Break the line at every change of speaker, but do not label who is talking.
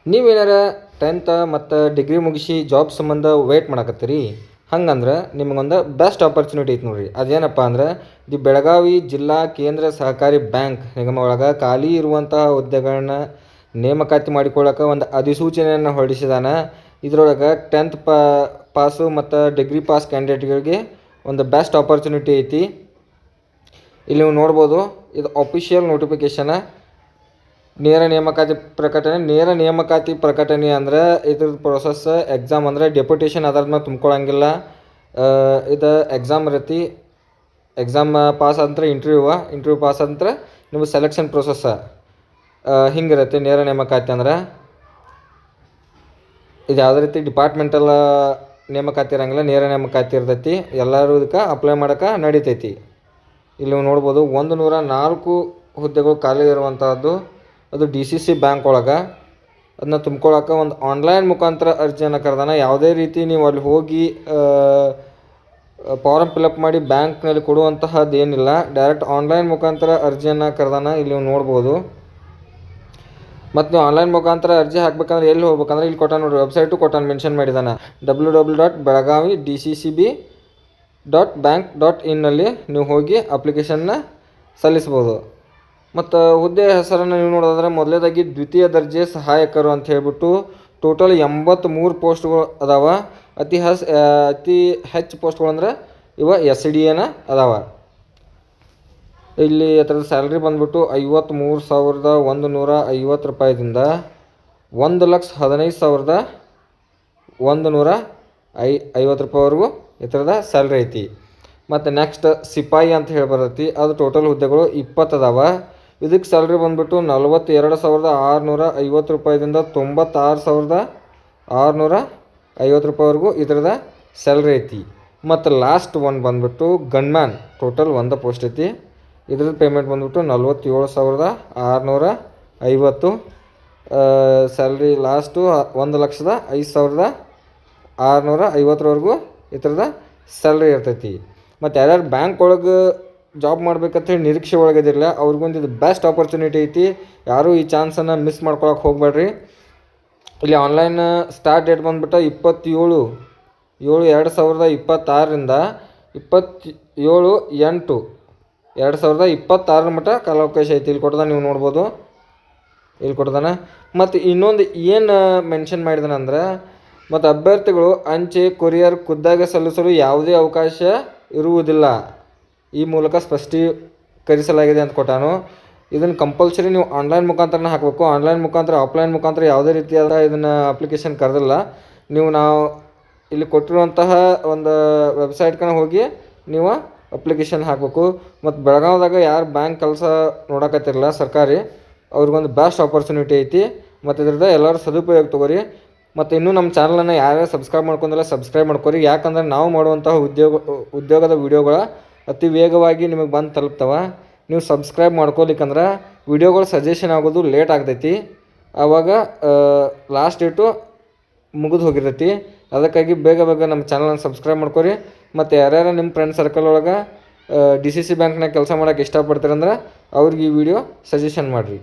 ನೀವೇನಾರ 10th ಮತ್ತು degree ಮುಗಿಸಿ job ಸಂಬಂಧ ವೇಟ್ ಮಾಡಕತ್ತೀರಿ. ಹಂಗಂದ್ರೆ ನಿಮಗೊಂದು ಬೆಸ್ಟ್ ಆಪರ್ಚುನಿಟಿ ಐತೆ ನೋಡಿರಿ. ಅದೇನಪ್ಪ ಅಂದ್ರೆ ದಿ ಬೆಳಗಾವಿ ಜಿಲ್ಲಾ ಕೇಂದ್ರ ಸಹಕಾರಿ ಬ್ಯಾಂಕ್ ನಿಗಮ ಒಳಗೆ ಖಾಲಿ ಇರುವಂತಹ ಹುದ್ದೆಗಳನ್ನ ನೇಮಕಾತಿ ಮಾಡಿಕೊಳ್ಳೋಕೆ ಒಂದು ಅಧಿಸೂಚನೆಯನ್ನು ಹೊರಡಿಸಿದಾನೆ. ಇದರೊಳಗೆ 10th ಪಾಸು ಮತ್ತು ಡಿಗ್ರಿ ಪಾಸ್ ಕ್ಯಾಂಡಿಡೇಟ್ಗಳಿಗೆ ಒಂದು ಬೆಸ್ಟ್ ಆಪರ್ಚುನಿಟಿ ಐತಿ. ಇಲ್ಲಿ ನೀವು ನೋಡ್ಬೋದು, ಇದು ಅಫಿಷಿಯಲ್ ನೋಟಿಫಿಕೇಷನ್. ನೇರ ನೇಮಕಾತಿ ಪ್ರಕಟಣೆ ಅಂದ್ರೆ ಇದ್ರದ್ದು ಪ್ರೊಸೆಸ್ ಎಕ್ಸಾಮ್ ಅಂದರೆ ಡೆಪ್ಯುಟೇಷನ್ ಅದ್ರ ಮೇಲೆ ತುಂಬ್ಕೊಳಂಗಿಲ್ಲ. ಇದು ಎಕ್ಸಾಮ್ ಇರತ್ತೆ. ಎಕ್ಸಾಮ್ ಪಾಸ್ ಅಂದ್ರೆ ಇಂಟರ್ವ್ಯೂ ಪಾಸ್ ಅಂದ್ರೆ ನಿಮಗೆ ಸೆಲೆಕ್ಷನ್ ಪ್ರೊಸೆಸ್ ಹಿಂಗಿರುತ್ತೆ. ನೇರ ನೇಮಕಾತಿ ಅಂದ್ರೆ ಇದು ಯಾವುದೇ ರೀತಿ ಡಿಪಾರ್ಟ್ಮೆಂಟಲ್ ನೇಮಕಾತಿ ಇರೋಂಗಿಲ್ಲ, ನೇರ ನೇಮಕಾತಿ ಇರ್ತೈತಿ. ಎಲ್ಲರೂ ಇದಕ್ಕೆ ಅಪ್ಲೈ ಮಾಡೋಕೆ ನಡಿತೈತಿ. ಇಲ್ಲಿ ನೀವು ನೋಡ್ಬೋದು 104 ಹುದ್ದೆಗಳು ಖಾಲಿ ಇರುವಂತಹದ್ದು. ಅದು DCC ಬ್ಯಾಂಕ್ ಒಳಗೆ. ಅದನ್ನ ತುಂಬ್ಕೊಳ್ಳೋಕೆ ಒಂದು ಆನ್ಲೈನ್ ಮುಖಾಂತರ ಅರ್ಜಿಯನ್ನು ಕರೆದಾನ. ಯಾವುದೇ ರೀತಿ ನೀವು ಅಲ್ಲಿ ಹೋಗಿ ಫಾರಮ್ ಫಿಲಪ್ ಮಾಡಿ ಬ್ಯಾಂಕ್ನಲ್ಲಿ ಕೊಡುವಂತಹದ್ದು ಏನಿಲ್ಲ. ಡೈರೆಕ್ಟ್ ಆನ್ಲೈನ್ ಮುಖಾಂತರ ಅರ್ಜಿಯನ್ನು ಕರೆದಾನ. ಇಲ್ಲಿ ನೀವು ನೋಡ್ಬೋದು. ಮತ್ತು ನೀವು ಆನ್ಲೈನ್ ಮುಖಾಂತರ ಅರ್ಜಿ ಹಾಕ್ಬೇಕಂದ್ರೆ ಎಲ್ಲಿ ಹೋಗ್ಬೇಕಂದ್ರೆ ಇಲ್ಲಿ ಕೊಟ್ಟ ನೋಡಿರಿ, ವೆಬ್ಸೈಟು ಕೊಟ್ಟಾನ, ಮೆನ್ಷನ್ ಮಾಡಿದಾನೆ. www.belagavi.dccb.bank.in ನೀವು ಹೋಗಿ ಅಪ್ಲಿಕೇಶನ್ನ ಸಲ್ಲಿಸ್ಬೋದು. ಮತ್ತು ಹುದ್ದೆ ಹೆಸರನ್ನು ನೀವು ನೋಡೋದಾದ್ರೆ ಮೊದಲೇದಾಗಿ ದ್ವಿತೀಯ ದರ್ಜೆ ಸಹಾಯಕರು ಅಂತ ಹೇಳ್ಬಿಟ್ಟು ಟೋಟಲ್ 83 ಪೋಸ್ಟ್ಗಳು ಅದಾವ. ಅತಿ ಹೆಚ್ಚು ಪೋಸ್ಟ್ಗಳು ಅಂದ್ರೆ ಇವ SDAನ ಅದಾವ. ಇಲ್ಲಿ ಅದರ ಸ್ಯಾಲ್ರಿ ಬಂದ್ಬಿಟ್ಟು 53,150 ರೂಪಾಯಿದಿಂದ 1,15,150 ರೂಪಾಯಿವರೆಗೂ ಈ ಥರದ ಸ್ಯಾಲ್ರಿ ಐತಿ. ಮತ್ತು ನೆಕ್ಸ್ಟ್ ಸಿಪಾಯಿ ಅಂತ ಹೇಳಿ ಬರ್ತೈತಿ. ಅದು ಟೋಟಲ್ ಹುದ್ದೆಗಳು 20 ಅದಾವ. ಇದಕ್ಕೆ ಸ್ಯಾಲ್ರಿ ಬಂದ್ಬಿಟ್ಟು 42,650 ರೂಪಾಯಿದಿಂದ 96,650 ರೂಪಾಯಿವರೆಗೂ ಈ ಥರದ ಸ್ಯಾಲ್ರಿ ಐತಿ. ಮತ್ತು ಲಾಸ್ಟ್ ಒನ್ ಬಂದ್ಬಿಟ್ಟು ಗನ್ಮ್ಯಾನ್, ಟೋಟಲ್ ಒಂದು ಪೋಸ್ಟ್ ಐತಿ. ಇದ್ರದ್ದು ಪೇಮೆಂಟ್ ಬಂದ್ಬಿಟ್ಟು 47,650. ಸ್ಯಾಲ್ರಿ ಲಾಸ್ಟು 1,05,650ವರೆಗೂ ಈ ಥರದ ಸ್ಯಾಲ್ರಿ ಇರ್ತೈತಿ. ಮತ್ತು ಯಾರ್ಯಾರು ಬ್ಯಾಂಕ್ ಒಳಗೆ ಜಾಬ್ ಮಾಡ್ಬೇಕಂತ ಹೇಳಿ ನಿರೀಕ್ಷೆ ಒಳಗಿದಿರಲ್ಲ ಅವ್ರಿಗೊಂದು ಇದು ಬೆಸ್ಟ್ ಆಪರ್ಚುನಿಟಿ ಐತಿ. ಯಾರೂ ಈ ಚಾನ್ಸನ್ನು ಮಿಸ್ ಮಾಡ್ಕೊಳಕ್ಕೆ ಹೋಗಬೇಡ್ರಿ. ಇಲ್ಲಿ ಆನ್ಲೈನ್ ಸ್ಟಾರ್ಟ್ ಡೇಟ್ ಬಂದ್ಬಿಟ್ಟು 27/7/2026ರಿಂದ 27/8/2026 ಮಟ್ಟ ಕಾಲಾವಕಾಶ ಐತಿ. ಇಲ್ಲಿ ಕೊಡ್ದಾನ, ನೀವು ನೋಡ್ಬೋದು, ಇಲ್ಲಿ ಕೊಡ್ದಾನ. ಮತ್ತು ಇನ್ನೊಂದು ಏನು ಮೆನ್ಷನ್ ಮಾಡಿದಾನೆ ಅಂದ್ರೆ, ಮತ್ತು ಅಭ್ಯರ್ಥಿಗಳು ಅಂಚೆ ಕೊರಿಯರ್ ಖುದ್ದಾಗಿ ಸಲ್ಲಿಸಲು ಯಾವುದೇ ಅವಕಾಶ ಇರುವುದಿಲ್ಲ. ಈ ಮೂಲಕ ಸ್ಪಷ್ಟೀಕರಿಸಲಾಗಿದೆ ಅಂತ ಕೊಟ್ಟಾನು. ಇದನ್ನು ಕಂಪಲ್ಸರಿ ನೀವು ಆನ್ಲೈನ್ ಮುಖಾಂತರನೇ ಹಾಕಬೇಕು. ಆನ್ಲೈನ್ ಮುಖಾಂತರ, ಆಫ್ಲೈನ್ ಮುಖಾಂತರ ಯಾವುದೇ ರೀತಿಯಾದ ಇದನ್ನು ಅಪ್ಲಿಕೇಶನ್ ಕರೆದಿಲ್ಲ. ನಾವು ಇಲ್ಲಿ ಕೊಟ್ಟಿರುವಂತಹ ಒಂದು ವೆಬ್ಸೈಟ್ಗೆ ಹೋಗಿ ನೀವು ಅಪ್ಲಿಕೇಶನ್ ಹಾಕಬೇಕು. ಮತ್ತು ಬೆಳಗಾವಿದಾಗ ಯಾರು ಬ್ಯಾಂಕ್ ಕೆಲಸ ನೋಡಕತ್ತಿರಲ್ಲ ಸರ್ಕಾರಿ, ಅವ್ರಿಗೊಂದು ಬೆಸ್ಟ್ ಆಪರ್ಚುನಿಟಿ ಐತಿ. ಮತ್ತು ಇದ್ರದ್ದು ಎಲ್ಲರೂ ಸದುಪಯೋಗ ತೊಗೋರಿ. ಮತ್ತು ಇನ್ನೂ ನಮ್ಮ ಚಾನಲನ್ನು ಯಾರ್ಯಾರು ಸಬ್ಸ್ಕ್ರೈಬ್ ಮಾಡ್ಕೊಂಡಲ್ಲ ಸಬ್ಸ್ಕ್ರೈಬ್ ಮಾಡ್ಕೊರಿ. ಯಾಕಂದ್ರೆ ನಾವು ಮಾಡುವಂತಹ ಉದ್ಯೋಗದ ವಿಡಿಯೋಗಳ ಅತಿ ವೇಗವಾಗಿ ನಿಮಗೆ ಬಂದು ತಲುಪ್ತವೆ. ನೀವು ಸಬ್ಸ್ಕ್ರೈಬ್ ಮಾಡ್ಕೊಲಿಕ್ಕಂದ್ರೆ ವಿಡಿಯೋಗಳು ಸಜೆಷನ್ ಆಗೋದು ಲೇಟ್ ಆಗ್ತೈತಿ. ಆವಾಗ ಲಾಸ್ಟ್ ಡೇಟು ಮುಗಿದು ಹೋಗಿರ್ತೈತಿ. ಅದಕ್ಕಾಗಿ ಬೇಗ ನಮ್ಮ ಚಾನಲನ್ನು ಸಬ್ಸ್ಕ್ರೈಬ್ ಮಾಡ್ಕೊರಿ. ಮತ್ತು ಯಾರ್ಯಾರು ನಿಮ್ಮ ಫ್ರೆಂಡ್ ಸರ್ಕಲ್ ಒಳಗೆ DCC ಬ್ಯಾಂಕ್ನಾಗ ಕೆಲಸ ಮಾಡೋಕ್ಕೆ ಇಷ್ಟಪಡ್ತೀರಂದ್ರೆ ಅವ್ರಿಗೆ ಈ ವಿಡಿಯೋ ಸಜೆಷನ್ ಮಾಡಿರಿ.